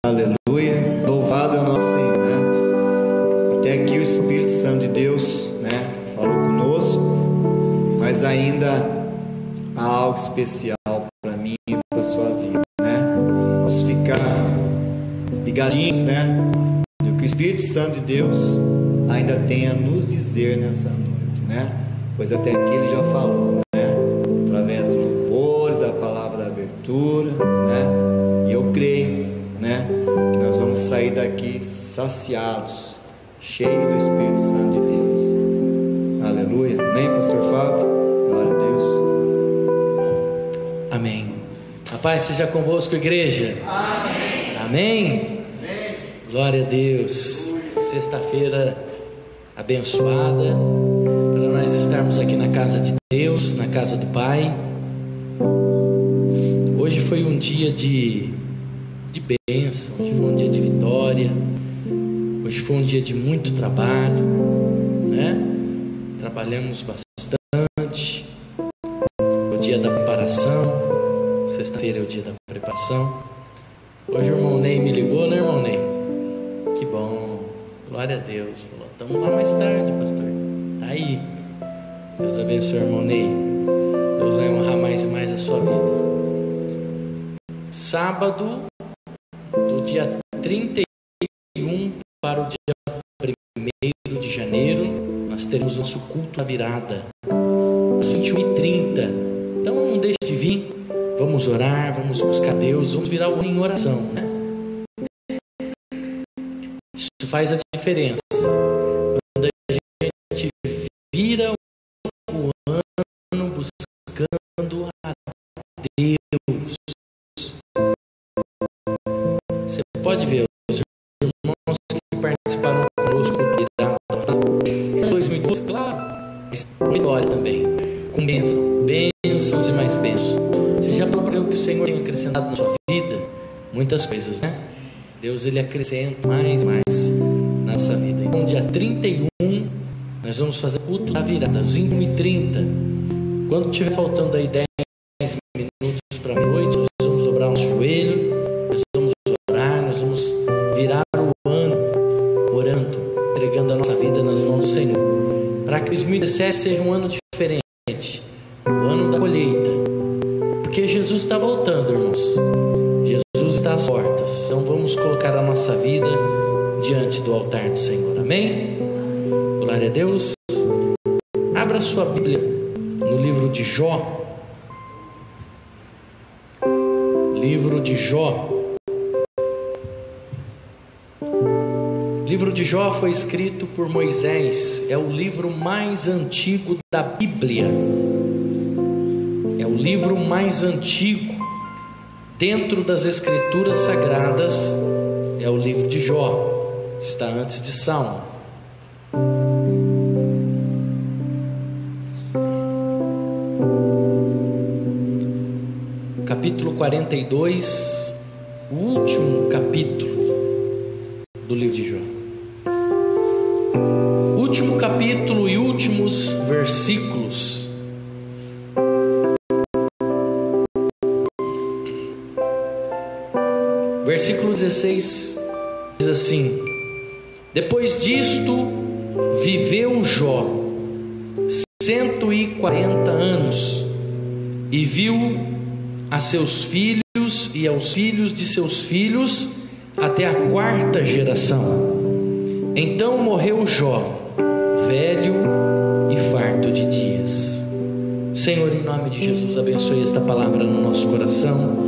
Aleluia, louvado é o nosso Senhor, né? Até aqui o Espírito Santo de Deus, né, falou conosco, mas ainda há algo especial para mim e para a sua vida, né? Vamos ficar ligadinhos, né, do que o Espírito Santo de Deus ainda tem a nos dizer nessa noite, né? Pois até aqui ele já falou, né, através dos louvores, da palavra da abertura, né? E eu creio, né, que nós vamos sair daqui saciados, cheios do Espírito Santo de Deus. Aleluia. Amém, pastor Fábio? Glória a Deus. Amém. A paz seja convosco, igreja. Amém. Amém. Amém. Glória a Deus. Sexta-feira abençoada, para nós estarmos aqui na casa de Deus, na casa do Pai. Hoje foi um dia de bênção, hoje foi um dia de vitória, hoje foi um dia de muito trabalho, né? Trabalhamos bastante. O dia da preparação, sexta-feira é o dia da preparação. Hoje o irmão Ney me ligou, né, irmão Ney? Que bom, glória a Deus. Falou, estamos lá mais tarde, pastor. Tá aí. Deus abençoe, irmão Ney. Deus vai honrar mais e mais a sua vida. Sábado, do dia 31 para o dia 1º de janeiro, nós teremos nosso culto na virada, às 21h30. Então não deixe de vir, vamos orar, vamos buscar Deus, vamos virar o ano em oração, né? Isso faz a diferença. Quando a gente vira o ano buscando a Deus. Você pode ver os irmãos que participaram conosco em 2012, claro, vitória também, com bênçãos e mais bênçãos. Você já procurou que o Senhor tem acrescentado na sua vida muitas coisas, né? Deus, ele acrescenta mais na nossa vida. Então, dia 31, nós vamos fazer o culto da virada, às 21h30. Quando estiver faltando aí 10 minutos para a noite, nós vamos dobrar o nosso joelho, nós vamos orar, nós vamos virar o ano orando, entregando a nossa vida nas mãos do Senhor, para que 2017 seja um ano diferente, o ano da colheita, porque Jesus está voltando, irmãos. Jesus está às portas. Então vamos colocar a nossa vida diante do altar do Senhor. Amém? Glória a Deus. Abra sua Bíblia no livro de Jó. Livro de Jó. O livro de Jó foi escrito por Moisés. É o livro mais antigo da Bíblia. É o livro mais antigo dentro das Escrituras Sagradas. É o livro de Jó. Está antes de Salmo. Capítulo 42, o último capítulo do livro de Jó. Último capítulo e últimos versículos. Versículo 16 diz assim: depois disto viveu Jó 140 anos e viu a seus filhos e aos filhos de seus filhos até a 4ª geração. Então morreu Jó, velho e farto de dias. Senhor, em nome de Jesus, abençoe esta palavra no nosso coração.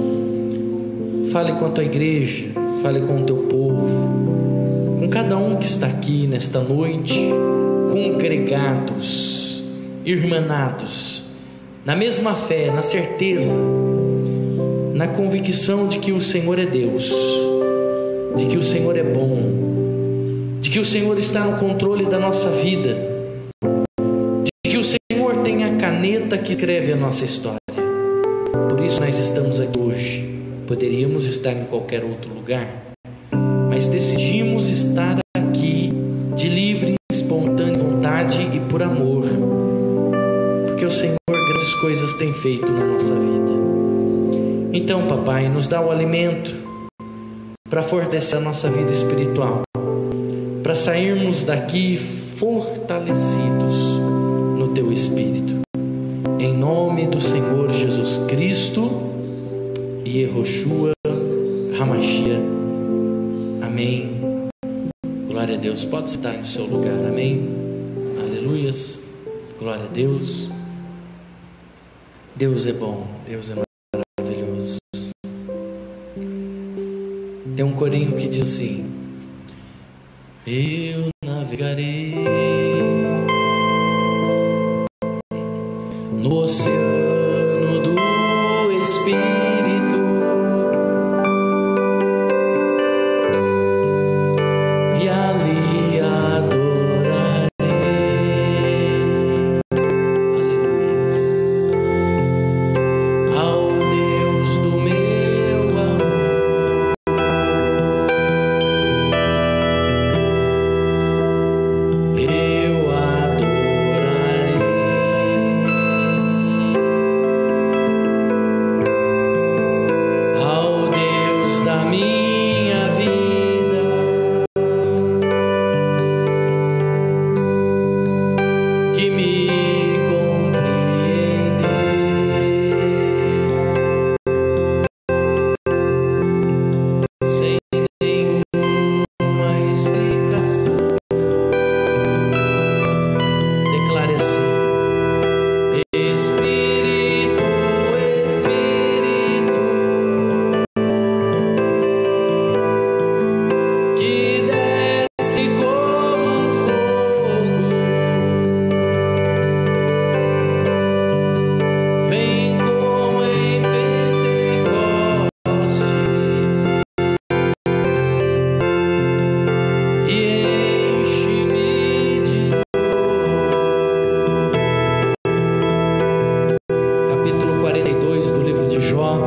Fale com a tua igreja, fale com o teu povo, com cada um que está aqui nesta noite, congregados, irmanados, na mesma fé, na certeza, na convicção de que o Senhor é Deus, de que o Senhor é bom, de que o Senhor está no controle da nossa vida, de que o Senhor tem a caneta que escreve a nossa história. Por isso nós estamos aqui hoje. Poderíamos estar em qualquer outro lugar, mas decidimos estar aqui de livre, espontânea vontade e por amor, porque o Senhor grandes coisas tem feito na nossa vida. Então, papai, nos dá o alimento, para fortalecer a nossa vida espiritual, para sairmos daqui fortalecidos no Teu Espírito. Em nome do Senhor Jesus Cristo, Yehoshua HaMashiach. Amém. Glória a Deus. Pode sentar no seu lugar. Amém. Aleluias. Glória a Deus. Deus é bom. Deus é maravilhoso. Tem um corinho que diz assim: eu navegarei no oceano do Espírito, e ali adorarei. Aleluia. Ao Deus do meu amor. Eu adorarei ao Deus da minha vida, que me compreendeu sem nenhuma explicação. Declare assim: Espírito, Espírito, que desce como um fogo, vem como em Pentecoste e enche-me de novo. Capítulo 42 do livro de Jó.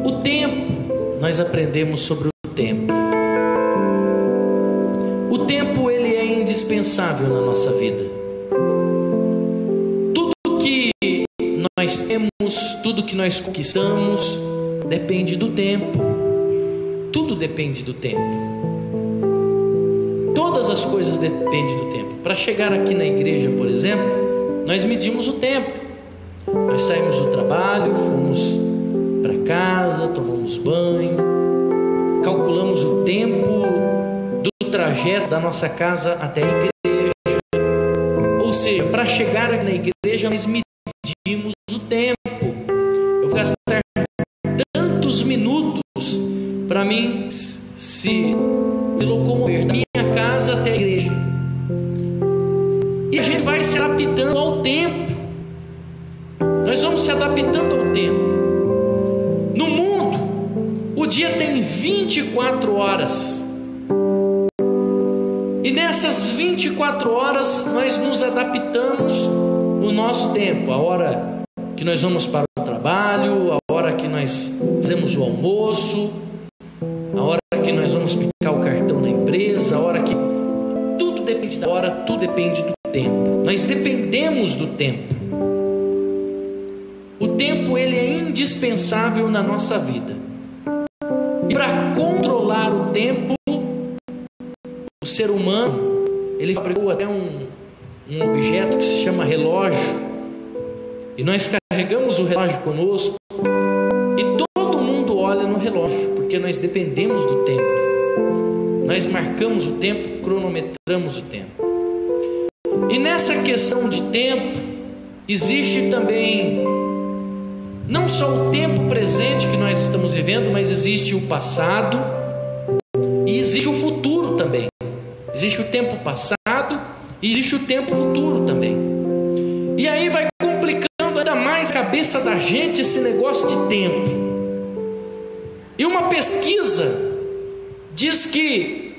O tempo, nós aprendemos sobre o tempo. O tempo, ele é indispensável na nossa vida. Tudo que nós temos, tudo que nós conquistamos, depende do tempo. Tudo depende do tempo. Todas as coisas dependem do tempo. Para chegar aqui na igreja, por exemplo, nós medimos o tempo. Nós saímos do trabalho, fomos para casa, tomamos banho, calculamos o tempo do trajeto da nossa casa até a igreja. Ou seja, para chegar aqui na igreja, nós medimos o tempo. Eu vou gastar tantos minutos para mim se locomover da minha casa até a igreja. E a gente vai se adaptando ao tempo. Nós vamos se adaptando ao tempo. No mundo, o dia tem 24 horas. E nessas 24 horas, nós nos adaptamos no nosso tempo. A hora que nós vamos para o trabalho, a hora que nós fazemos o almoço, a hora que nós vamos picar o cartão na empresa, a hora que... Tudo depende da hora, tudo depende do tempo. Nós dependemos do tempo. O tempo, ele é indispensável na nossa vida. E para controlar o tempo, o ser humano, ele fabricou até um objeto que se chama relógio. E nós carregamos o relógio conosco. E todo mundo olha no relógio, porque nós dependemos do tempo. Nós marcamos o tempo, cronometramos o tempo. E nessa questão de tempo, existe também não só o tempo presente que nós estamos vivendo, mas existe o passado e existe o futuro também. Existe o tempo passado e existe o tempo futuro também. E aí vai complicando ainda mais a cabeça da gente esse negócio de tempo. E uma pesquisa diz que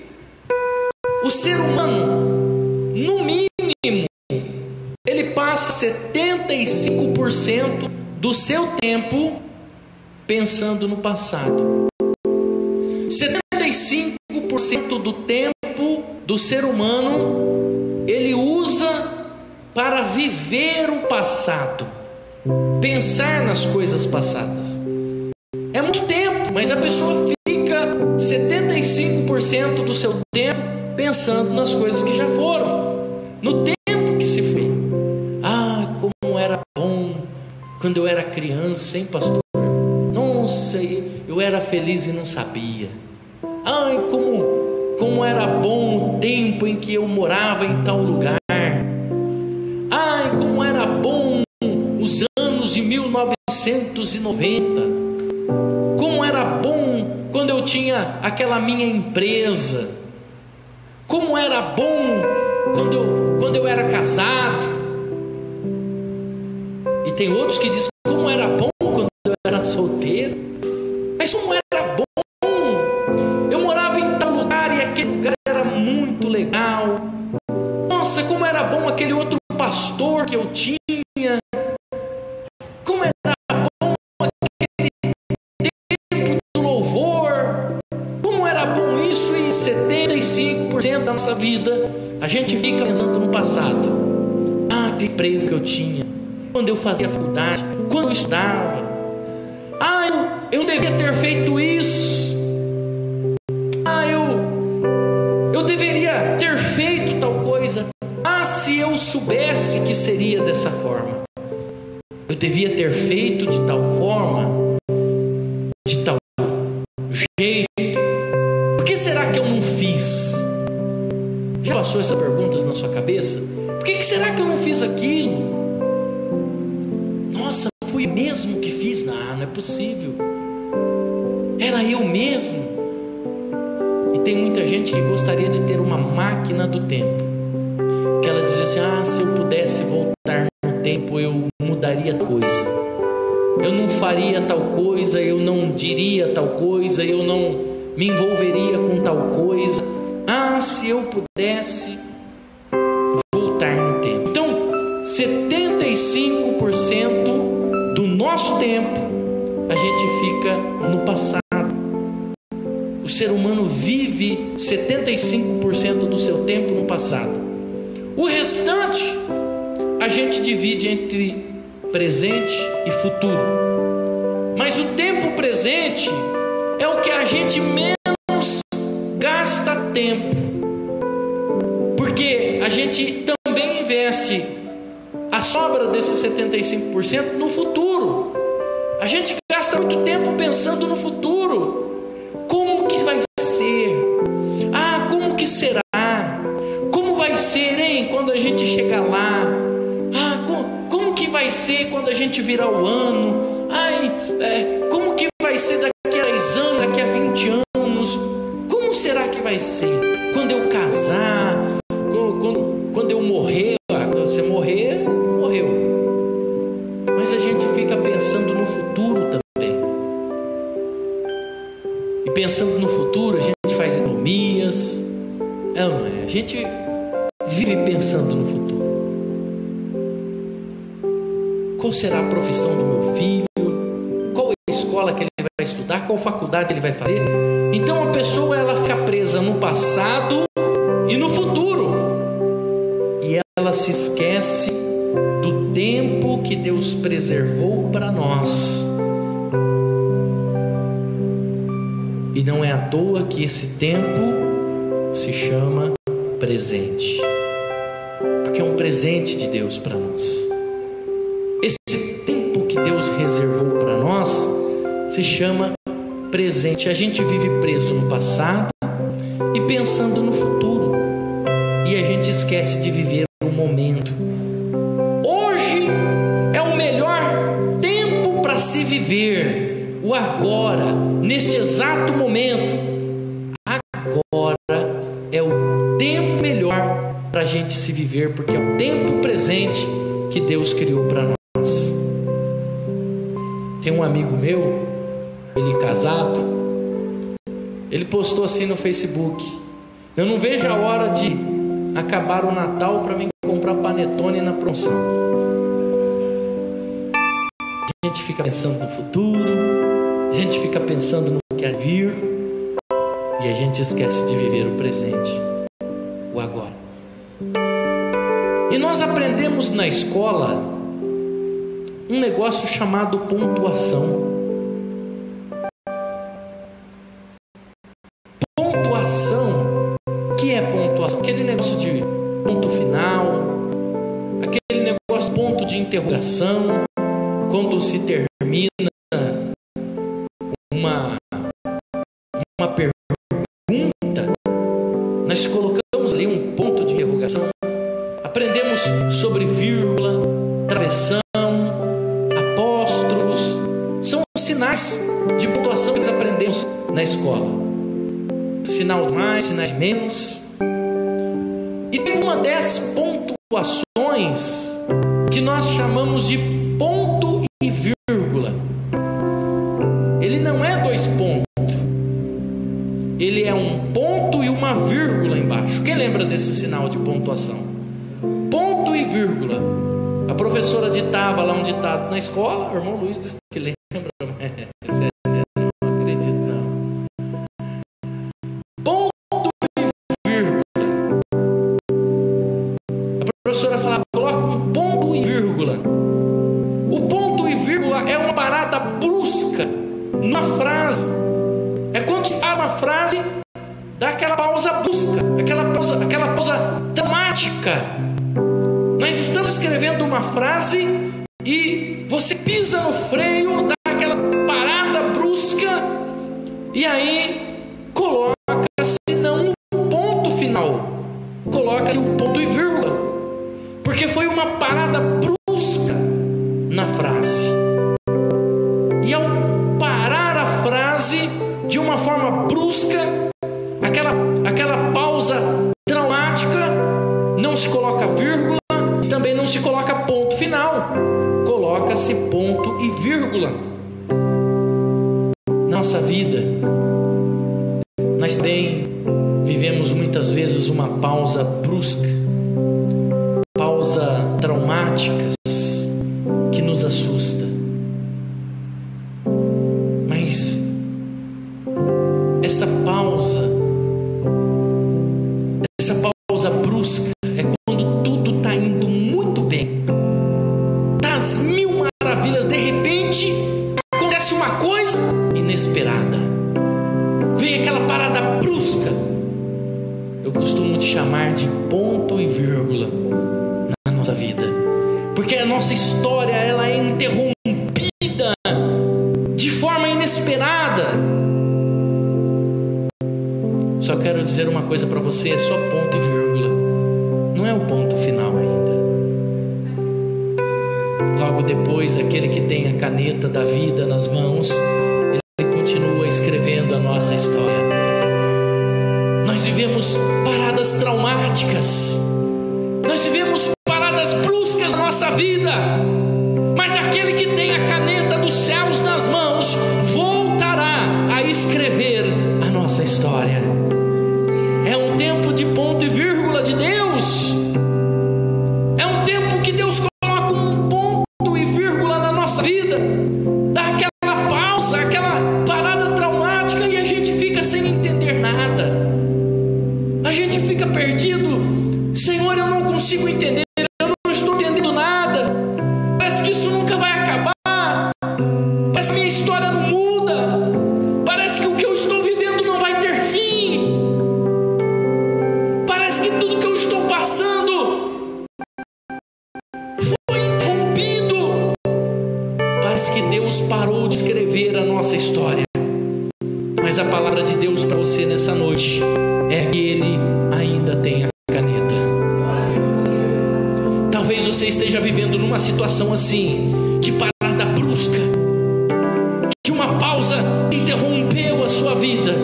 o ser humano, no mínimo, ele passa 75% do seu tempo pensando no passado. 75% do tempo do ser humano ele usa para viver o passado, pensar nas coisas passadas. É muito muito tempo, mas a pessoa fica 75% do seu tempo pensando nas coisas que já foram, no tempo que se foi. Ah, como era bom quando eu era criança, hein, pastor? Nossa, eu era feliz e não sabia. Ai, como era bom o tempo em que eu morava em tal lugar. Ai, como era bom os anos de 1990. Como era bom quando eu tinha aquela minha empresa. Como era bom quando eu era casado. E tem outros que dizem como era bom quando eu era solteiro. Mas como era bom, eu morava em tal lugar e aquele lugar era muito legal. Nossa, como era bom aquele outro pastor que eu tinha. Como era bom aquele tempo do louvor. Como era bom isso. E 75% da nossa vida a gente fica pensando no passado. Ah, aquele emprego que eu tinha, quando eu fazia faculdade, quando eu estudava. Ah, eu devia ter feito isso. Ah, eu deveria ter feito tal coisa. Ah, se eu soubesse que seria dessa forma. Eu devia ter feito de tal forma, de tal jeito. Por que será que eu não fiz? Já passou essas perguntas na sua cabeça? Por que será que eu não fiz aquilo? Nossa, fui mesmo que fiz? Não é possível. Era eu mesmo. E tem muita gente que gostaria de ter uma máquina do tempo, que ela dizia assim: ah, se eu pudesse voltar no tempo, eu mudaria coisa, eu não faria tal coisa, eu não diria tal coisa, eu não me envolveria com tal coisa. Ah, se eu pudesse voltar no tempo. Então, 75% do nosso tempo a gente fica no passado. O ser humano vive 75% do seu tempo no passado. O restante a gente divide entre presente e futuro. Mas o tempo presente é o que a gente menos gasta tempo, porque a gente também investe a sobra desses 75% no futuro. A gente gasta muito tempo pensando no futuro. Como que vai ser? Ah, como que será? Como vai ser, hein, quando a gente chegar lá? Ah, como que vai ser quando a gente virar o ano? Ai, como que vai ser daqui a 10 anos, daqui a 20 anos? Como será que vai ser? Quando eu casar? Quando eu morrer? Quando você morrer, morreu. Mas a gente fica pensando no futuro também. E pensando no futuro, a gente faz economias. Não é? A gente vive pensando no futuro. Qual será a profissão do meu filho? Qual é a escola que ele vai estudar? Qual faculdade ele vai fazer? Então a pessoa, ela fica presa no passado e no futuro. E ela se esquece do tempo que Deus preservou para nós. E não é à toa que esse tempo se chama presente, porque é um presente de Deus para nós. Esse tempo que Deus reservou para nós se chama presente. A gente vive preso no passado e pensando no futuro, e a gente esquece de viver o momento. Hoje é o melhor tempo para se viver, o agora, neste exato momento. Agora é o tempo melhor para a gente se viver, porque é o tempo presente que Deus criou para nós. Tem um amigo meu, ele casado, ele postou assim no Facebook: eu não vejo a hora de acabar o Natal para mim comprar panetone na promoção. A gente fica pensando no futuro, a gente fica pensando no que há vir, e a gente esquece de viver o presente, o agora. E nós aprendemos na escola um negócio chamado pontuação. negócio de ponto final, aquele negócio de ponto de interrogação, quando se termina uma pergunta, nós colocamos ali um ponto de interrogação. Aprendemos sobre vírgula, travessão, apóstrolos. São sinais de pontuação que nós aprendemos na escola. Sinal de mais, sinal de menos. E tem uma dessas pontuações que nós chamamos de ponto e vírgula. Ele não é 2 pontos. Ele é um ponto e uma vírgula embaixo. Quem lembra desse sinal de pontuação? Ponto e vírgula. A professora ditava lá um ditado na escola. O irmão Luiz disse que lembra, mas não acredito não. Ponto e vírgula. A professora falava: coloca um ponto e vírgula. O ponto e vírgula é uma parada brusca numa frase. É quando se para uma frase, dá aquela pausa brusca, aquela pausa dramática. Nós estamos escrevendo uma frase e você pisa no freio, dá aquela parada brusca e aí coloca-se não um ponto final, coloca-se um ponto e vírgula, porque foi uma parada brusca na frase. E ao parar a frase de uma forma brusca, aquela pausa traumática, não se coloca vírgula e também não se coloca ponto final, coloca-se ponto e vírgula. Nossa vida, nós também vivemos muitas vezes uma pausa brusca, pausa traumáticas que nos assusta. Mas essa pausa brusca é quando tudo está indo muito bem, tá às mil maravilhas, de repente acontece uma coisa inesperada, vem aquela parada brusca. Eu costumo te chamar de ponto e vírgula na nossa vida, porque a nossa história ela é interrompida de forma inesperada. Só quero dizer uma coisa para você: é só ponto e vírgula, não é o ponto final ainda. Logo depois, aquele que tem a caneta da vida nas mãos, ele continua escrevendo a nossa história. Nós vivemos paradas traumáticas, nós vivemos paradas bruscas na nossa vida, mas aquele que tem a caneta dos céus nas mãos voltará a escrever a nossa história. É um tempo de ponto e vírgula de Deus. É um tempo que Deus coloca um ponto e vírgula na nossa vida, dá aquela pausa, aquela parada traumática e a gente fica sem entender nada. A gente fica perdido. Senhor, eu não consigo entender, eu não estou entendendo nada. Parece que isso nunca vai acabar. Parece que minha história não muda. Parece que o que eu estou vivendo não vai ter fim. Parece que tudo que eu estou passando foi interrompido. Parece que Deus parou de escrever a nossa história. Mas a palavra de Deus para você nessa noite é que Ele ainda tem a caneta. Talvez você esteja vivendo numa situação assim, de parada brusca, de uma pausa que interrompeu a sua vida.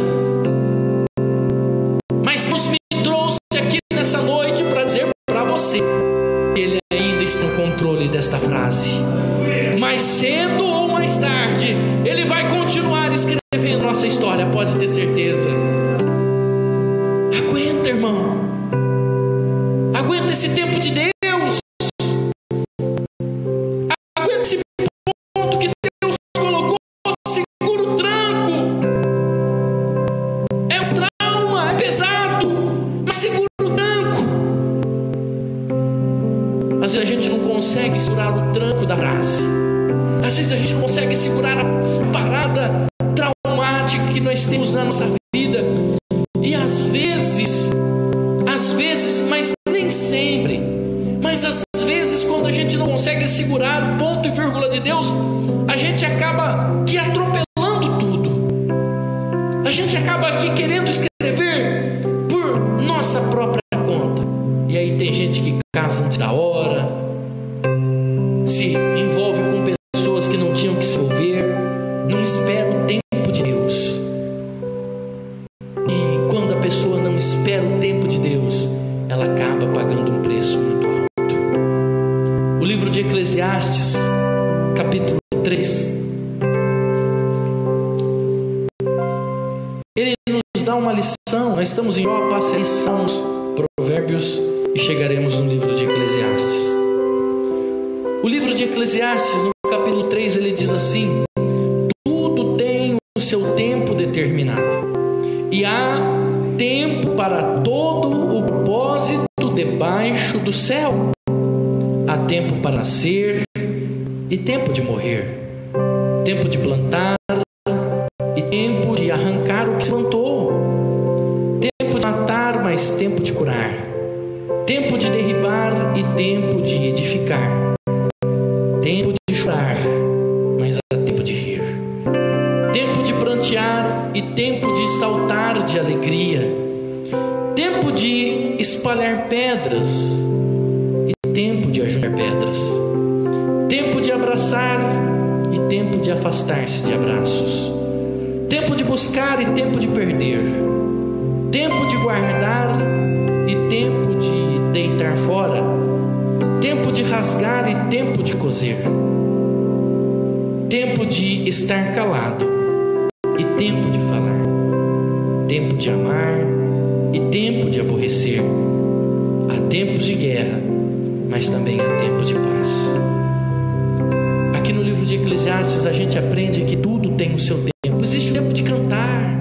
Mas Deus me trouxe aqui nessa noite para dizer para você que Ele ainda está no controle desta frase. Mais cedo ou mais tarde, Ele vai continuar escrevendo nossa história, pode ter certeza. Aguenta, irmão. Aguenta esse tempo de Deus. Aguenta esse ponto que Deus colocou. Segura o tranco. É um trauma, é pesado, mas segura o tranco. Às vezes a gente não consegue segurar o tranco da frase. Às vezes a gente não consegue segurar a parada traumática que nós temos na nossa vida. E às vezes, mas segurar o ponto e vírgula de Deus, a gente acaba que atropelando tudo. A gente acaba aqui querendo escrever por nossa própria conta. E aí tem gente que casa antes da hora, se envolve com pessoas que não tinham que se envolver, não espera o tempo de Deus. E quando a pessoa não espera o tempo de Deus, ela acaba pagando um preço muito alto. O livro de Eclesiastes, capítulo 3, ele nos dá uma lição. Nós estamos em Jó, passa aí Salmos, Provérbios e chegaremos no livro de Eclesiastes. O livro de Eclesiastes, no capítulo 3, ele diz assim: tudo tem o seu tempo determinado, e há tempo para todo o propósito debaixo do céu. Há tempo para nascer e tempo de morrer, tempo de plantar e tempo de arrancar o que se plantou, tempo de matar, mas tempo de curar, tempo de derribar e tempo de edificar, tempo de chorar, mas há tempo de rir, tempo de prantear e tempo de saltar de alegria, tempo de espalhar pedras e tempo de ajuntar pedras, tempo de abraçar e tempo de afastar-se de abraços, tempo de buscar e tempo de perder, tempo de guardar e tempo de deitar fora, tempo de rasgar e tempo de coser, tempo de estar calado e tempo de falar, tempo de amar e tempo de aborrecer. Há tempos de guerra, mas também há tempos de paz. Aqui no livro de Eclesiastes a gente aprende que tudo tem o seu tempo. Existe o tempo de cantar,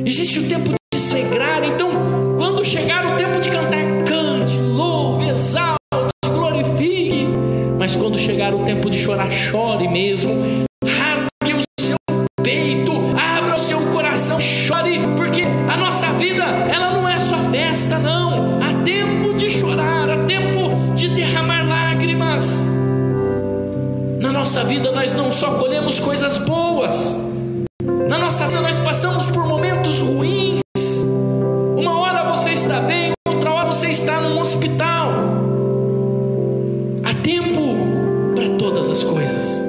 existe o tempo de se alegrar. Então, quando chegar o tempo de cantar, cante, louve, exalte, glorifique. Mas quando chegar o tempo de chorar, chore mesmo. Rasgue o seu peito, abra o seu coração, chore, porque a nossa vida, ela não é só festa, não. Há tempo de chorar, há tempo de derramar lágrimas. Na nossa vida nós não só colhemos coisas boas, na nossa vida nós passamos por momentos ruins. Uma hora você está bem, outra hora você está num hospital. Há tempo para todas as coisas.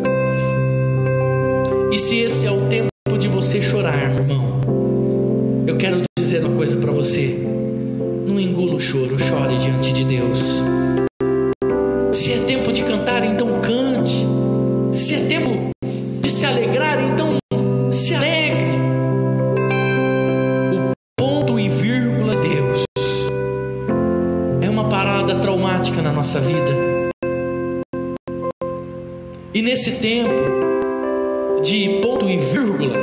E se esse é o tempo de você chorar, meu irmão, eu quero dizer uma coisa para você: não engula o choro, chore diante de Deus. Se é tempo de cantar, então cante. Se é tempo de se alegrar, então se alegre. O ponto e vírgula Deus é uma parada traumática na nossa vida. E nesse tempo de ponto e vírgula,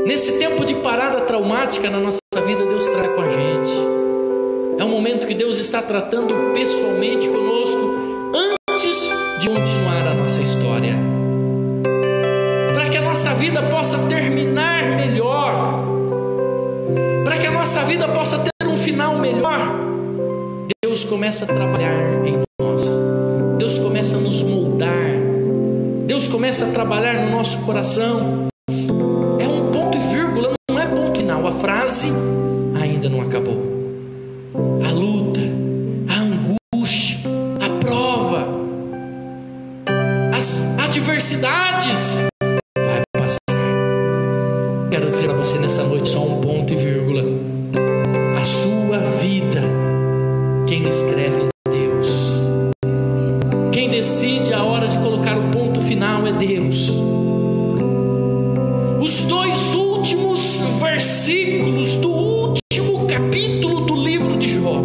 nesse tempo de parada traumática na nossa vida, Deus trata com a gente. É um momento que Deus está tratando pessoalmente conosco antes de continuar a nossa história, para que a nossa vida possa terminar melhor, para que a nossa vida possa ter um final melhor. Deus começa a trabalhar em nós, Deus começa a nos moldar, Deus começa a trabalhar no nosso coração. É um ponto e vírgula, não é ponto final. A frase ainda não acabou. A luta, a angústia, a prova, as adversidades vai passar. Quero dizer a você nessa noite só um ponto e vírgula. A sua vida, quem escreve é Deus. Quem decide a hora de colocar o ponto final é Deus. Os dois últimos versículos do último capítulo do livro de Jó,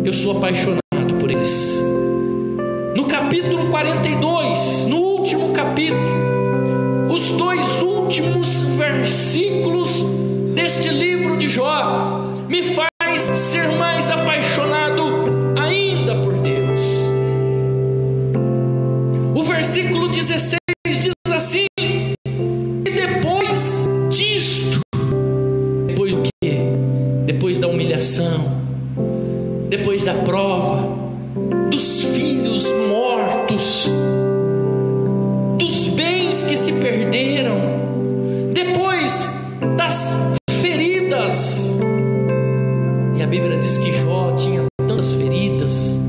eu sou apaixonado por eles. No capítulo 42, no último capítulo, os dois últimos versículos deste livro de Jó me faz ser mais apaixonado ainda por Deus. O versículo 16 diz assim: e depois perderam, depois das feridas. E a Bíblia diz que Jó tinha tantas feridas.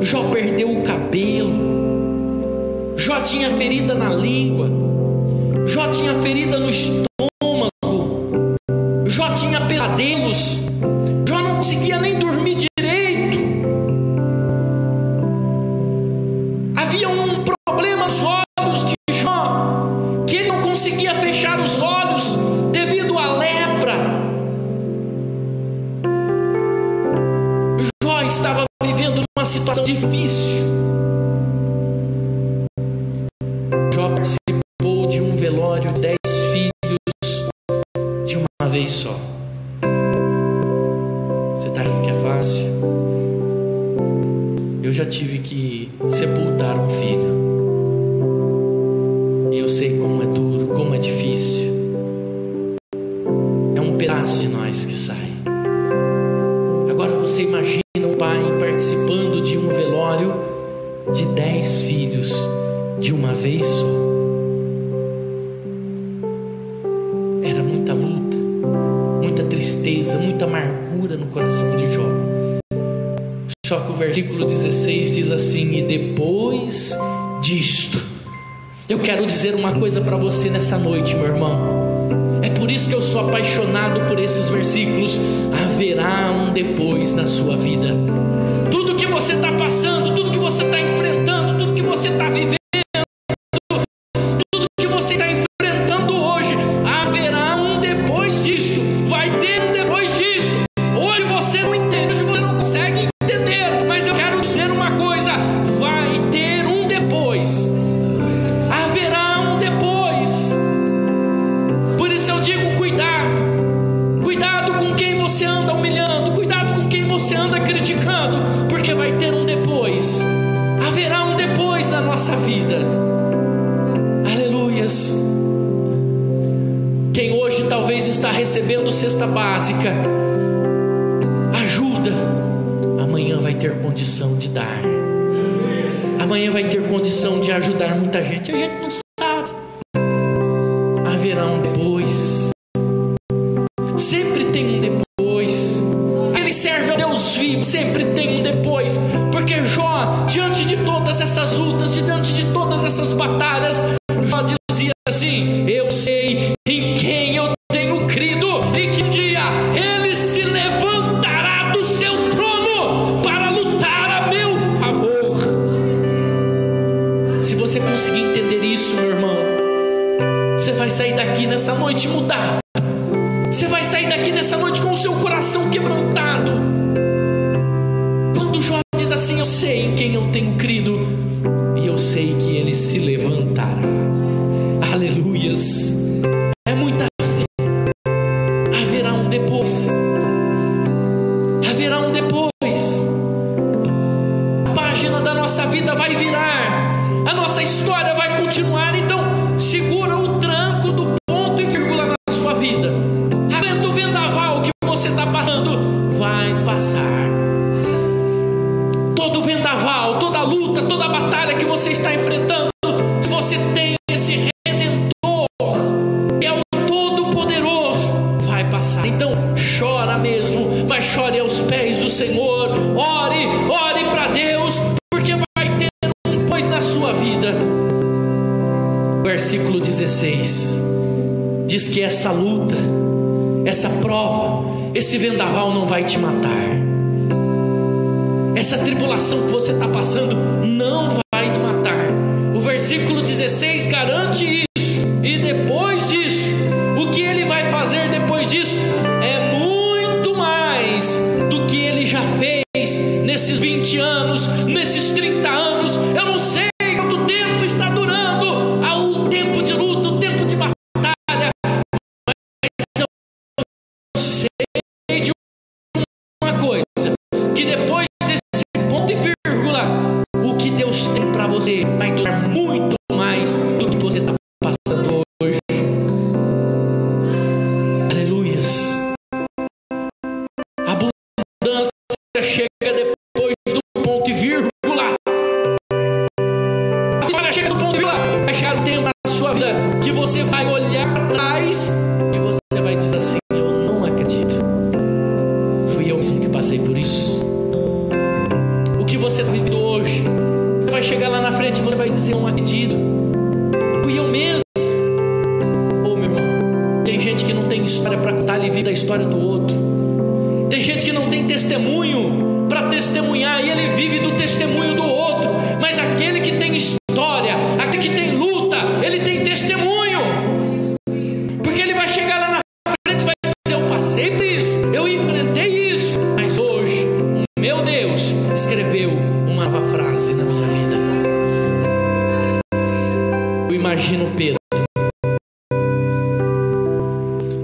Jó perdeu o cabelo, Jó tinha ferida na língua, Jó tinha ferida no estômago, Jó tinha pesadelos, Jó não conseguia nem dormir direito. Havia um problema nos olhos de Jó, que ele não conseguia fechar os olhos devido à lepra. Jó estava vivendo uma situação difícil. Jó participou de um velório, 10 filhos de uma vez só. Você está achando que é fácil? Eu já tive que sepultar um filho, e eu sei como é duro, como é difícil. É um pedaço de nós que sai. Agora você imagina um pai participando de um velório de 10 filhos de uma vez só. Era muita luta, muita tristeza, muita amargura no coração de Jó. Só que o versículo 16 diz assim: e depois disto, eu quero dizer uma coisa para você nessa noite, meu irmão. É por isso que eu sou apaixonado por esses versículos. Haverá um depois na sua vida. Tudo que você está passando, tudo que você está enfrentando, tudo que você está vivendo, tudo que você está enfrentando hoje, haverá um depois disso. Vai ter um depois disso. Hoje você não entende, hoje você não consegue entender, mas eu quero dizer uma coisa: vai ter um depois. Haverá um depois. Por isso eu digo: cuidado com quem você anda humilhando, cuidado com quem você anda criticando, porque vai ter um depois. Haverá um depois na nossa vida. Aleluias. Quem hoje talvez está recebendo cesta básica, ajuda, amanhã vai ter condição de dar, amanhã vai ter condição de ajudar muita gente. A gente não sabe. Haverá um depois. Sempre tem um depois. Ele serve a Deus vivo, sempre tem um depois. Porque Jó, diante de todas essas lutas, diante de todas essas batalhas, Jó dizia assim: eu sei em quem eu tenho crido, e que um dia Ele se levantará do seu trono para lutar a meu favor. Se você conseguir entender isso, meu irmão, você vai sair daqui nessa noite mudado. Você vai sair daqui nessa noite com o seu coração quebrantado. Quando Jó diz assim: eu sei em quem eu tenho crido, e eu sei que Ele se levantará. Aleluias. É muita fé. Haverá um depois. Haverá um depois. A página da nossa vida vai virar. A nossa história vai continuar. Então segura o tranco do ponto e vírgula na sua vida. O vendaval que você está passando vai passar. Todo vendaval, toda luta, toda batalha que você está enfrentando, se você tem esse Redentor, que é o Todo-Poderoso, vai passar. Então chora mesmo, mas chore aos pés do Senhor. Ore para Deus, porque vai ter um depois na sua vida. Versículo 16 diz que essa luta, essa prova, esse vendaval não vai te matar. Essa tribulação que você está passando não vai te matar. O versículo 16 garante isso. E depois disso, o que Ele vai fazer depois disso é muito mais do que Ele já fez nesses 20 anos, nesses 30 anos. Eu não sei quanto tempo está durando o tempo de luta, o tempo de batalha, mas eu sei de uma coisa: que depois desse ponto e vírgula, o que Deus tem para você vai durar muito mais do que você está passando hoje. Aleluias. A abundância chega depois do ponto e vírgula. A vitória chega do ponto e vírgula. Vai chegar o tempo na sua não acreditam. Fui eu mesmo. Ô meu irmão, tem gente que não tem história para contar, ele vive a história do outro. Tem gente que não tem testemunho para testemunhar, e ele vive do testemunho do outro. Mas aquele que tem história, aquele que tem luta, ele tem testemunho. Porque ele vai chegar lá na frente e vai dizer: eu passei por isso, eu enfrentei isso, mas hoje o meu Deus escreveu uma nova frase na minha vida. Eu imagino Pedro.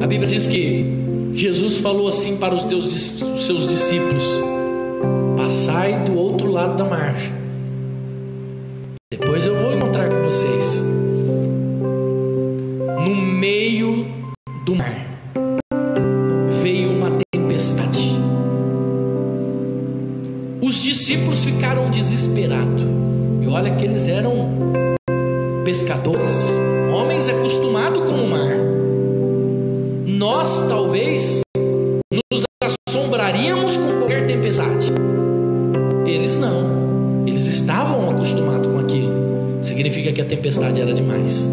A Bíblia diz que Jesus falou assim para os seus discípulos: passai do outro lado da margem, depois eu vou encontrar com vocês. No meio do mar veio uma tempestade. Os discípulos ficaram desesperados. E olha que eles eram pescadores, homens acostumados com o mar. Nós talvez nos assombraríamos com qualquer tempestade. Eles não. Eles estavam acostumados com aquilo. Significa que a tempestade era demais.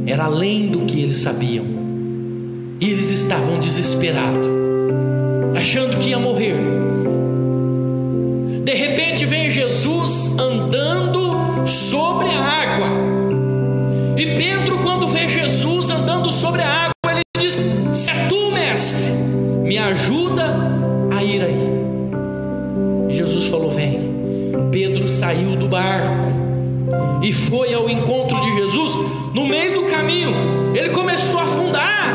Era além do que eles sabiam. E eles estavam desesperados, achando que ia morrer. De repente vem Jesus andando sobre a água. E Pedro, quando vê Jesus andando sobre a água, ele diz: se é tu, mestre, me ajuda a ir aí. E Jesus falou: vem. Pedro saiu do barco e foi ao encontro de Jesus. No meio do caminho ele começou a afundar,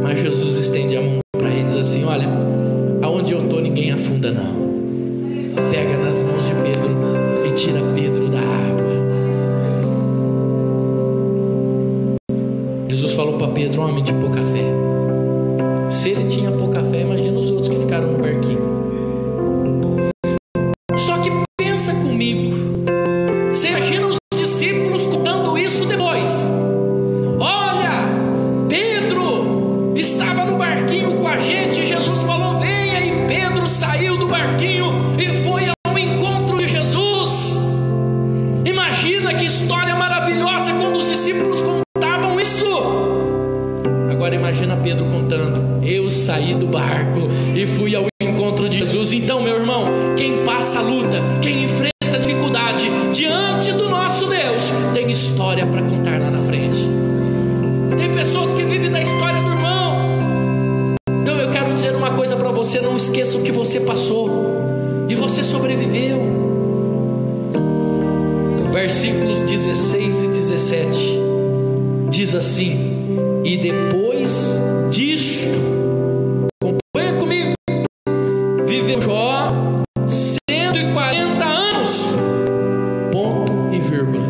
mas Jesus estende a mão para ele e diz assim: olha, aonde eu estou ninguém afunda não. Pega nas mãos de Pedro e tira Pedro da água. Jesus falou para Pedro: homem de pouca fé. Se ele tinha pouca fé, imagina os outros que ficaram no barquinho. Só que pensa comigo, você imagina os discípulos escutando isso depois. Olha, Pedro estava no barquinho com a gente, Jesus falou: venha, e Pedro saiu do barquinho e foi ao encontro de Jesus. Imagina que história maravilhosa quando os discípulos contavam isso. Agora imagina Pedro contando: eu saí do barco e fui ao encontro de Jesus. Então, meu irmão, quem passa a luta, quem enfrenta a dificuldade diante do nosso Deus, tem história para contar lá na frente. Tem pessoas que vivem da história do irmão. Então eu quero dizer uma coisa para você: não esqueça o que você passou e você sobreviveu. Versículos 16 e 17 diz assim: e depois disto, acompanha comigo, viveu Jó 140 anos, ponto e vírgula,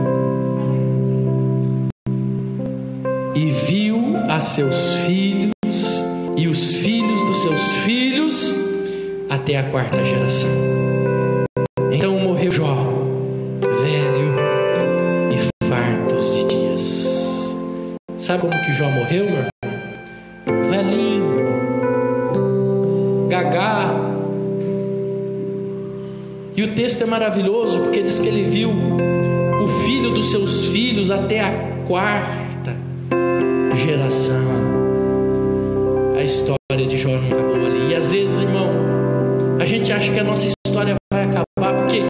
e viu a seus filhos e os filhos dos seus filhos até a quarta geração. Então morreu Jó, velho e fartos de dias. Sabe como que Jó morreu, meu irmão? Velhinho, gagá. E o texto é maravilhoso porque diz que ele viu o filho dos seus filhos até a quarta geração. A história de Jó não acabou ali. E às vezes, irmão, a gente acha que a nossa história vai acabar porque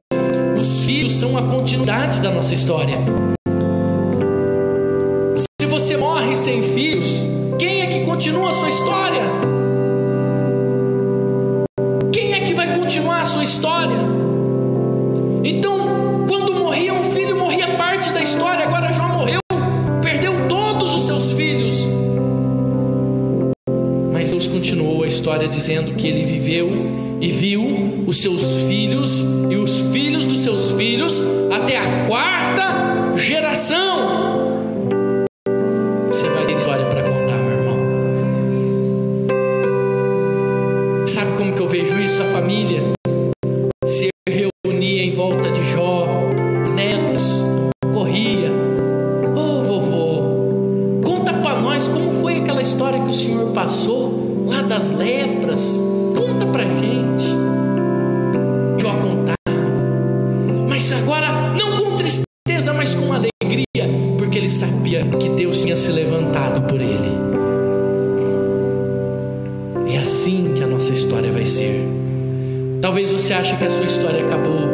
os filhos são a continuidade da nossa história. Se você morre sem filhos, quem é que continua a sua história? Quem é que vai continuar a sua história? Então, quando morria um filho, morria parte da história. Agora Jó morreu, perdeu todos os seus filhos. Mas Deus continuou a história dizendo que ele viveu e viu os seus filhos e os filhos dos seus filhos até a quarta geração. Você vai ter história para contar, meu irmão. Sabe como que eu vejo isso? A família se reunia em volta de Jó, netos, corria: ô vovô, conta para nós como foi aquela história que o senhor passou lá das lepras. Conta pra gente. Jó contava, mas agora não com tristeza, mas com com alegria, porque ele sabia que Deus tinha se levantado por ele. É assim que a nossa história vai ser. Talvez você ache que a sua história acabou,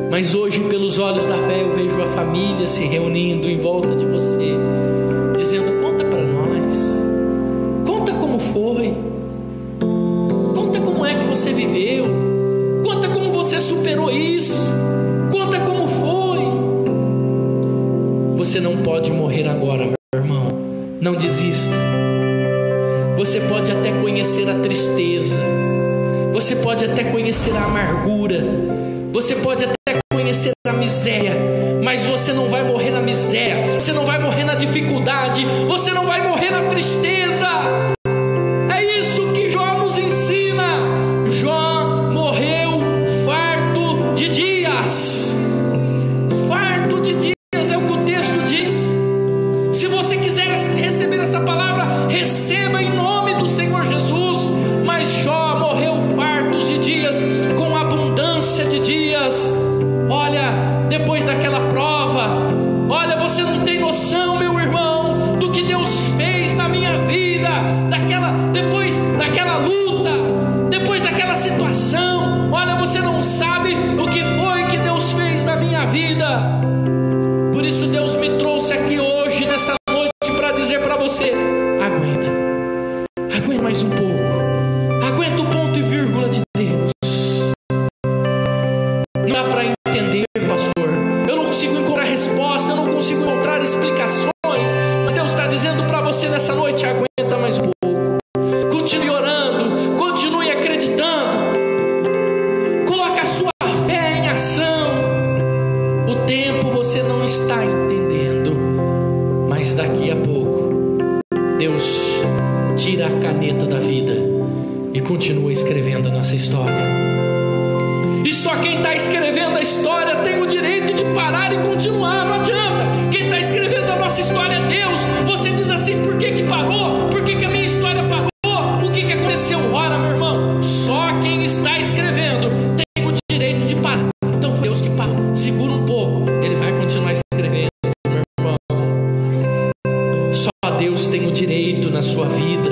mas hoje, pelos olhos da fé, eu vejo a família se reunindo em volta de você, dizendo: conta para nós, conta como foi, conta como é que você viveu, conta como você superou isso, conta como foi. Você não pode morrer agora, meu irmão, não desista. Você pode até conhecer a tristeza, você pode até conhecer a amargura, você pode até conhecer a miséria, mas você não vai morrer na miséria, você não vai morrer na dificuldade, você não vai morrer na tristeza. É isso que Jó nos ensina. Jó morreu farto de dias. Farto de dias é o que o texto diz. Se você quiser receber essa palavra, receba em nome do Senhor Jesus. Mas Jó morreu fartos de dias, com abundância de dias. Olha, depois daquela prova, olha, você não tem noção, meu irmão, do que Deus fez na minha vida, depois daquela luta, depois daquela situação. Olha, você não sabe o que foi que Deus fez na minha vida. Por isso Deus me trouxe aqui hoje, nessa noite, para dizer para você: aguenta mais um pouco, aguenta o ponto e vírgula de Deus. Não dá para entender, pastor, eu não consigo encontrar resposta, eu não consigo encontrar explicações, mas Deus está dizendo para você nessa noite: aguenta mais um pouco, continue orando, continue acreditando, coloque a sua fé em ação. O tempo você não está entendendo, mas daqui a pouco Deus tira a caneta da vida e continua escrevendo a nossa história. E só quem está escrevendo a história tem o direito de parar e continuar. Não adianta. Quem está escrevendo a nossa história é Deus. Você diz assim: por que parou? Por que a minha história parou? O que aconteceu? Ora, meu irmão, só quem está escrevendo tem o direito de parar. Então foi Deus que parou. Segura um pouco, Ele vai continuar escrevendo, meu irmão. Só Deus tem o direito na sua vida.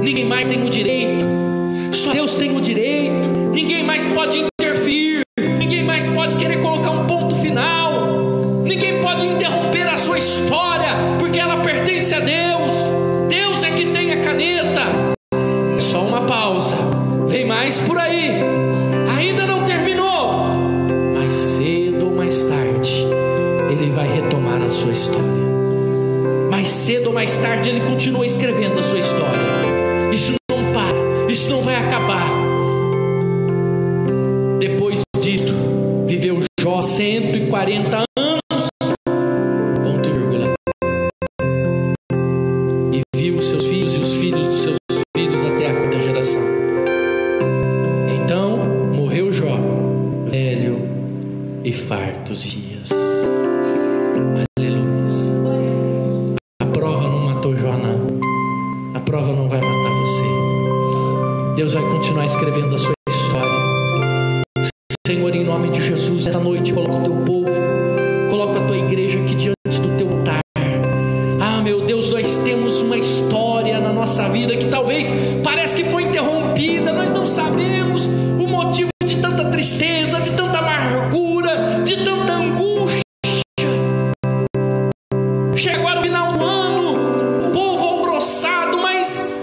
Ninguém mais tem o direito. Só Deus tem o direito. Ninguém mais pode interferir. Ninguém mais pode querer colocar um ponto final. Ninguém pode interromper a sua história, porque ela pertence a Deus. Deus é que tem a caneta. É só uma pausa. Vem mais por aí. Ainda não terminou. Mais cedo ou mais tarde, Ele vai retomar a sua história. Mais cedo ou mais tarde, Ele continua escrevendo a sua história. Isso não para, isso não vai acabar. Depois disso, viveu Jó 140 anos, ponto e vírgula, e viu os seus filhos e os filhos dos seus filhos até a quarta geração. Então morreu Jó, velho e fartos dias. Aleluia. A prova não matou Jó, não. A prova não vai matar você. Deus vai continuar escrevendo a sua história. Senhor, em nome de Jesus, esta noite coloca o teu povo, coloca a tua igreja aqui diante do teu altar. Ah, meu Deus, nós temos uma história na nossa vida que talvez parece que foi interrompida. Nós não sabemos o motivo de tanta tristeza, de tanta amargura, de tanta angústia. Chega agora o final do ano, o povo alvoroçado, mas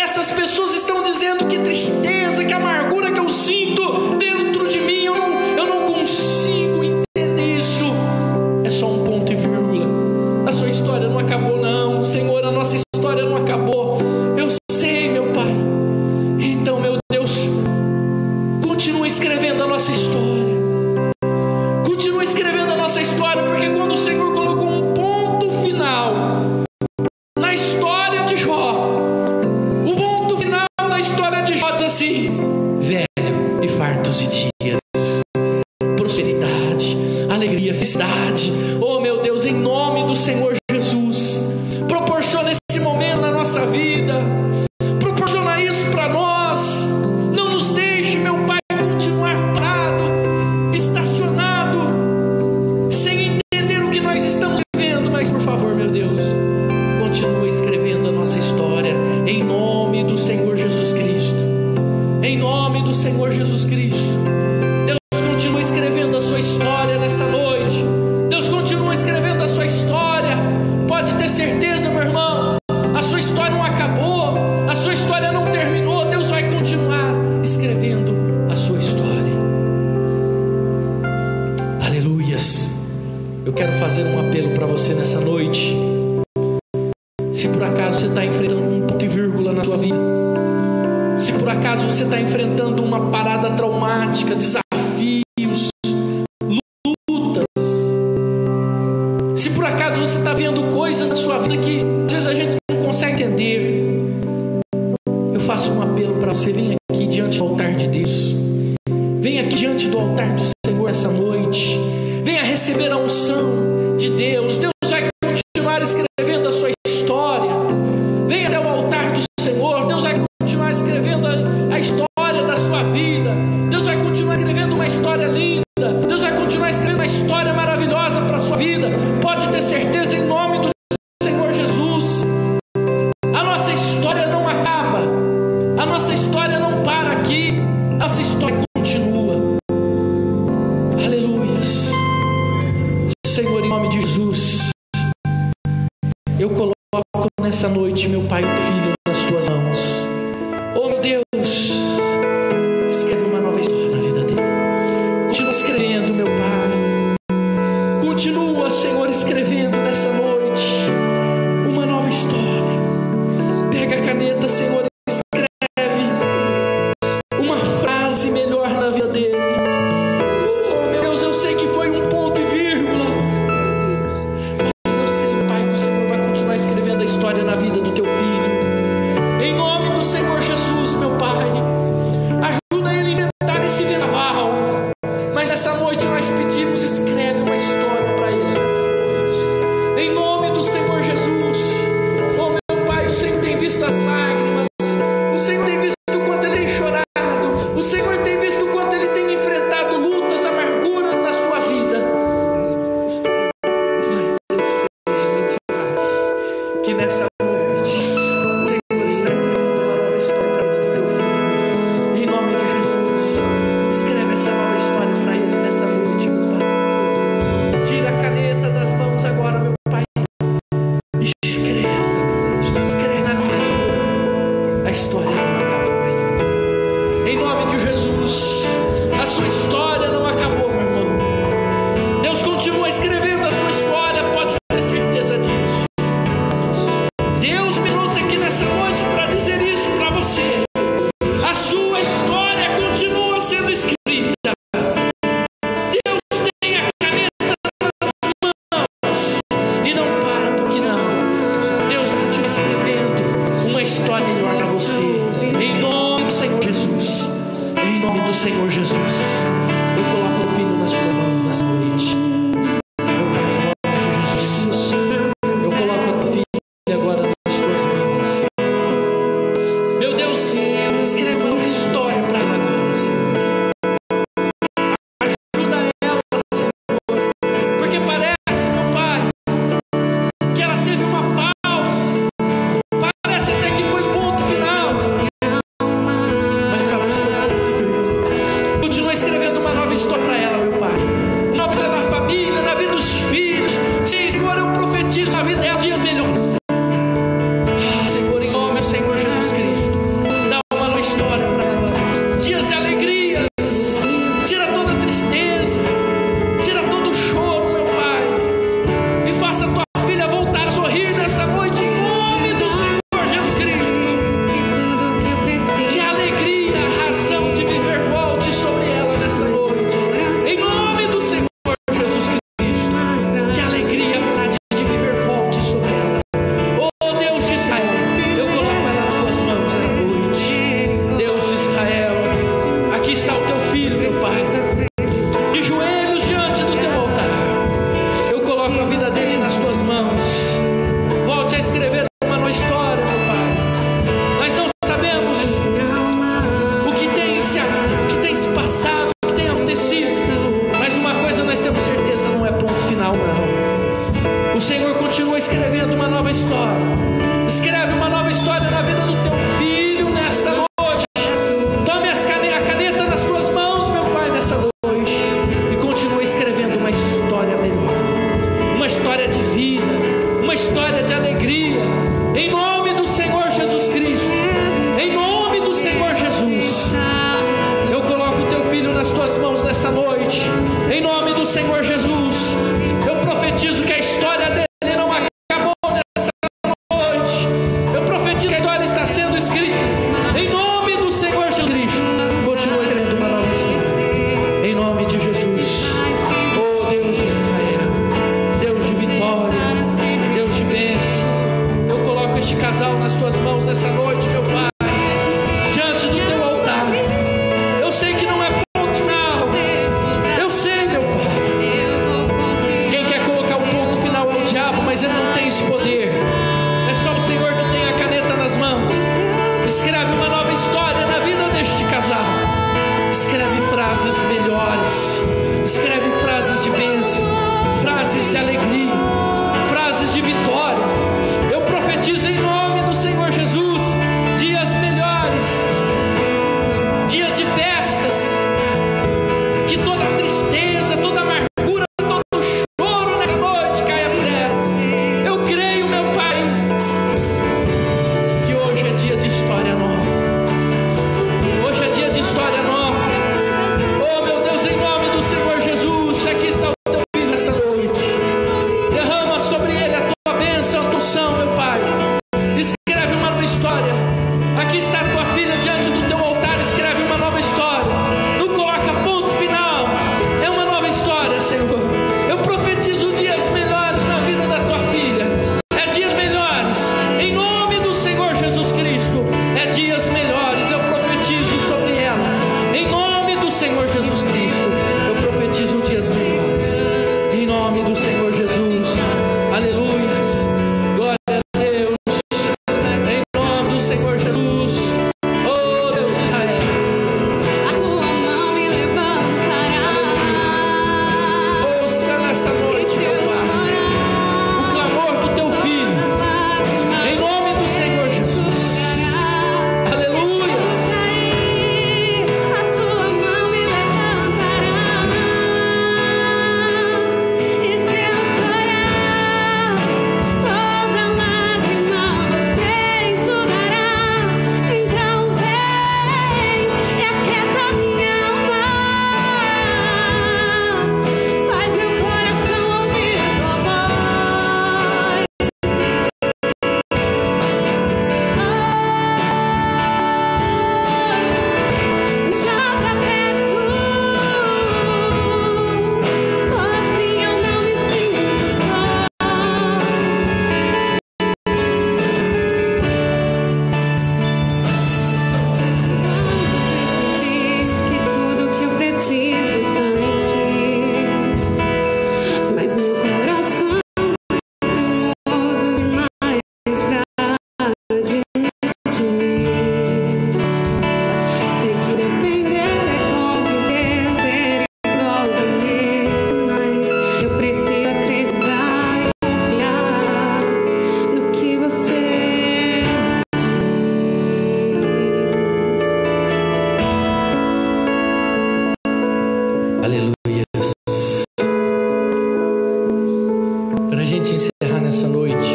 essas pessoas estão dizendo: que tristeza, que amargura que eu sinto dentro de mim. Eu não consigo entender isso. É só um ponto e vírgula. A sua história não acabou, não. Senhor, a nossa história não acabou. Eu sei, meu Pai. Então, meu Deus, continua escrevendo a nossa história. Continua escrevendo a nossa história, porque quando o Senhor colocou um ponto final na história de Jó, o ponto final na história de Jó diz assim: velho e fartos de dias, prosperidade, alegria, felicidade. Oh, meu Deus, em nome do Senhor Jesus, proporciona esse momento na nossa vida. Proporciona isso para nós. Não nos deixe, meu Pai, continuar parado, estacionado, sem entender o que nós você nessa noite. Se por acaso você está enfrentando um ponto e vírgula na sua vida, se por acaso você está enfrentando uma parada traumática, desafios, lutas, se por acaso você está vendo coisas na sua vida que às vezes a gente não consegue entender, eu faço um apelo para você: venha aqui diante do altar de Deus, venha aqui diante do altar do Senhor essa noite, venha receber a unção de Deus. Deus vai continuar escrevendo a sua história. Venha até o altar do Senhor. Deus vai continuar escrevendo a história da sua vida. Deus vai continuar escrevendo uma história linda. Deus vai continuar escrevendo uma história maravilhosa para a sua vida. Pode ter certeza, em nome do Senhor Jesus. A nossa história não acaba, a nossa história não para aqui, a nossa história continua. Aleluias. Senhor, em nome de Jesus, eu coloco nessa noite, meu Pai e meu Filho, nas tuas mãos. Oh, meu Deus, escreve uma nova história na vida dele. Continua escrevendo, meu Pai. Continua, Senhor, escrevendo nessa noite uma nova história. Pega a caneta, Senhor, e escreve uma frase melhor na vida dele. Oh, meu Deus, eu sei que foi um ponto e vírgula, mas eu sei, Pai, que o Senhor vai continuar escrevendo a história na vida do teu filho. Em nome do Senhor Jesus, meu Pai, ajuda ele a inventar esse vendaval. Mas essa noite nós pedimos: escreve uma história para ele nessa noite. Em nome do Senhor Jesus. Oh, meu Pai, o Senhor tem visto as lágrimas, o Senhor tem visto o quanto ele tem chorado, o Senhor tem visto o quanto ele tem enfrentado lutas, amarguras na sua vida. Que nessa noite o Senhor está escrevendo uma nova história para a vida do teu filho. Em nome de Jesus, escreve essa nova história para ele nessa noite, meu Pai. Tira a caneta das mãos agora, meu Pai, e escreve na mesa. A história não acabou ainda. Em nome de Jesus, a sua história não acabou, meu irmão. Deus continua escrevendo a sua história, pode ter certeza disso. Deus me trouxe aqui nessa noite para dizer isso para você. A sua história continua sendo escrita. Deus tem a caneta nas mãos e não para, porque não. Deus continua escrevendo uma história melhor para você. Em nome do Senhor Jesus. Em nome do Senhor Jesus. Eu coloco o filho nas suas mãos nessa noite. Meu Pai, em nome de Jesus, eu coloco a filha agora nas suas mãos. Meu Deus, escreva uma história para ela agora, Senhor. Ajuda ela, Senhor. Porque parece, meu Pai, que ela teve uma pausa. Parece até que foi ponto final. Mas talvez foi ponto final. Continua escrevendo uma nova história para ela, meu Pai. Nova história na família, na vida dos filhos. Sim, Senhor, eu profetizo a vida dela dias melhores. Senhor, em nome do Senhor Jesus Cristo, dá uma nova história para ela. Dias de alegrias. Tira toda a tristeza. Tira todo o choro, meu Pai. E faça a tua filha voltar a sorrir nesta noite, em nome do Senhor Jesus Cristo. Que a alegria, a razão de viver volte sobre ela nessa noite. Em nome do Senhor Jesus Cristo. Que a alegria, a vontade de viver volte sobre ela. Oh, Deus de Israel, eu coloco ela nas tuas mãos nessa noite. Deus de Israel, aqui está o teu filho, meu Pai, de joelhos diante do teu altar. Eu coloco a vida dele nas tuas mãos. Volte a escrever uma nova história, meu Pai. Nós não sabemos o que tem se passado, o que tem acontecido, mas uma coisa nós temos certeza: não é ponto final, não. O Senhor continua escrevendo uma nova história. Escreve uma nova história na vida do teu filho nesta noite. Tome a caneta nas tuas mãos, meu Pai, nessa noite, e continua escrevendo uma história melhor, uma história de vida, uma história de alegria. Em nome do Senhor Jesus Cristo. Em nome do Senhor Jesus. Eu coloco o teu filho nas tuas mãos nessa noite. Em nome do Senhor Jesus. Eu profetizo que a história dele mas não tem esse poder. É só o Senhor que tem a caneta nas mãos. Escreve uma nova história na vida deste casal. Escreve frases melhores, escreve frases de bênção, frases de alegria, frases de vitória. Eu profetizo em nome do Senhor Jesus dias melhores, dias de festas, que toda tristeza, toda amargura, todo choro nessa noite caia por ela. Eu creio, meu Pai, que hoje é dia de história nova. Hoje é dia de história nova. Oh, meu Deus, em nome do Senhor Jesus, aqui está o teu filho essa noite. Derrama sobre ele a tua bênção, a tua unção, meu Pai. Escreve uma nova história. Aqui está a tua filha diante do teu altar. Escreve uma nova história. Não coloca ponto final. É uma nova história, Senhor. Eu profetizo dias melhores na vida da tua filha. É dias melhores. Em nome do Senhor Jesus Cristo. É dias melhores. Eu profetizo sobre ela. Em nome do Senhor Jesus Cristo. Eu profetizo dias melhores. Em nome do Senhor Jesus. Aleluias. Glória a Deus. Em nome do Senhor Jesus. Oh, Deus de Israel. A tua mão me levantará. Ouça nessa noite, meu Pai, o clamor do teu filho. Em nome do Senhor Jesus. Aleluias. A tua mão me levantará. E se eu chorar, toda lágrima você enxugará. Então vem e aquieta minha alma. Faz meu coração ouvir tua voz. Joga perto, só assim eu não me sinto só. Que tudo que eu preciso está em ti, mas meu coração é curioso demais pra admitir. Sei que depender é conviver perigosamente, mas eu preciso acreditar e confiar no que você Aleluias. Para a gente encerrar nessa noite,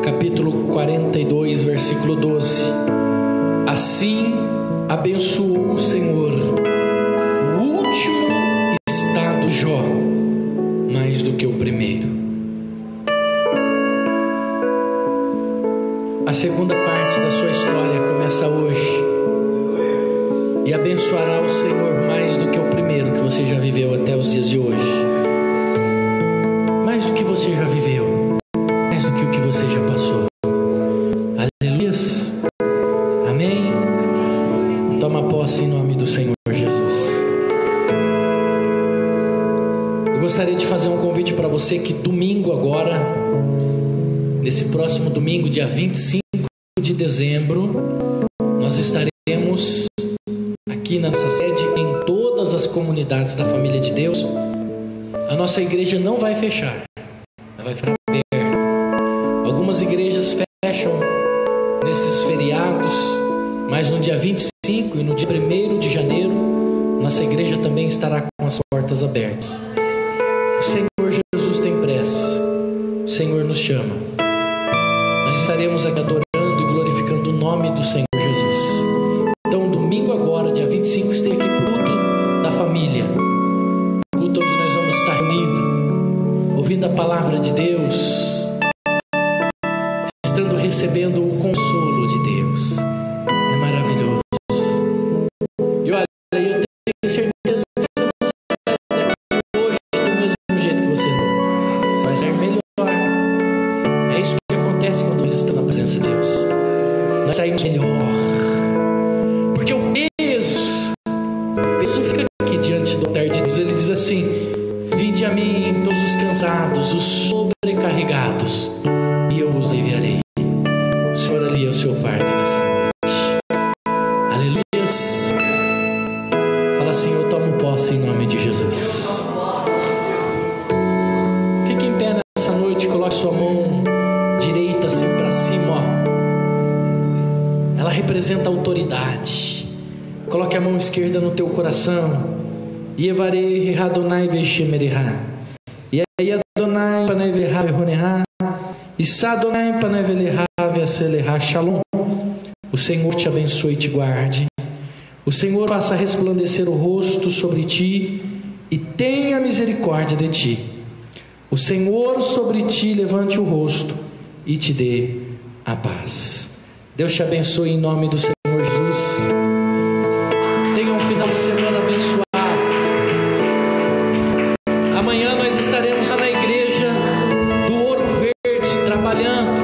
capítulo 42, versículo 12. Assim abençoou o Senhor o último estado de Jó, mais do que o primeiro. A segunda parte da sua história começa hoje. E abençoará o Senhor mais do que o primeiro que você já viveu até os dias de hoje. Mais do que você já viveu. Mais do que o que você já passou. Aleluias. Amém. Toma posse em nome do Senhor Jesus. Eu gostaria de fazer um convite para você que domingo agora, nesse próximo domingo, dia 25 de dezembro, nós estaremos aqui na nossa sede, em todas as comunidades da família de Deus. A nossa igreja não vai fechar, ela vai ficar aberta. Algumas igrejas fecham nesses feriados, mas no dia 25 e no dia 1º de janeiro, nossa igreja também estará com as portas abertas. O Senhor Jesus tem pressa, o Senhor nos chama. Nós estaremos aqui adorando e glorificando o nome do Senhor Jesus. Então, domingo agora, dia 25, esteja aqui pro culto da família. Culto onde nós vamos estar reunidos, ouvindo a palavra de Deus, estando recebendo o consolo de Deus. É maravilhoso. E olha, eu tenho certeza que você não sai daqui hoje do mesmo jeito que você não. Você vai ser melhor. É isso que acontece quando nós estamos na presença de Deus. Nós saímos melhor. Porque o peso fica aqui diante do altar de Deus. Ele diz assim: vinde a mim todos os cansados, os sobrecarregados, sobrecarregados, e eu os enviarei. O Senhor alivia o seu fardo nessa noite. Aleluias. Fala assim: eu tomo posse em nome de Jesus. Fique em pé nessa noite, coloque sua mão direita assim para cima, ó. Ela representa autoridade. Coloque a mão esquerda no teu coração. Yevarei Radonai Veshemerihá. E aí Adonai Paneverá Verronerá. E Sadonai Paneverá Veacelerá. Shalom. O Senhor te abençoe e te guarde. O Senhor faça resplandecer o rosto sobre ti e tenha misericórdia de ti. O Senhor sobre ti levante o rosto e te dê a paz. Deus te abençoe em nome do Senhor Jesus. Tenha um final de semana abençoado. Amanhã nós estaremos lá na igreja do Ouro Verde trabalhando.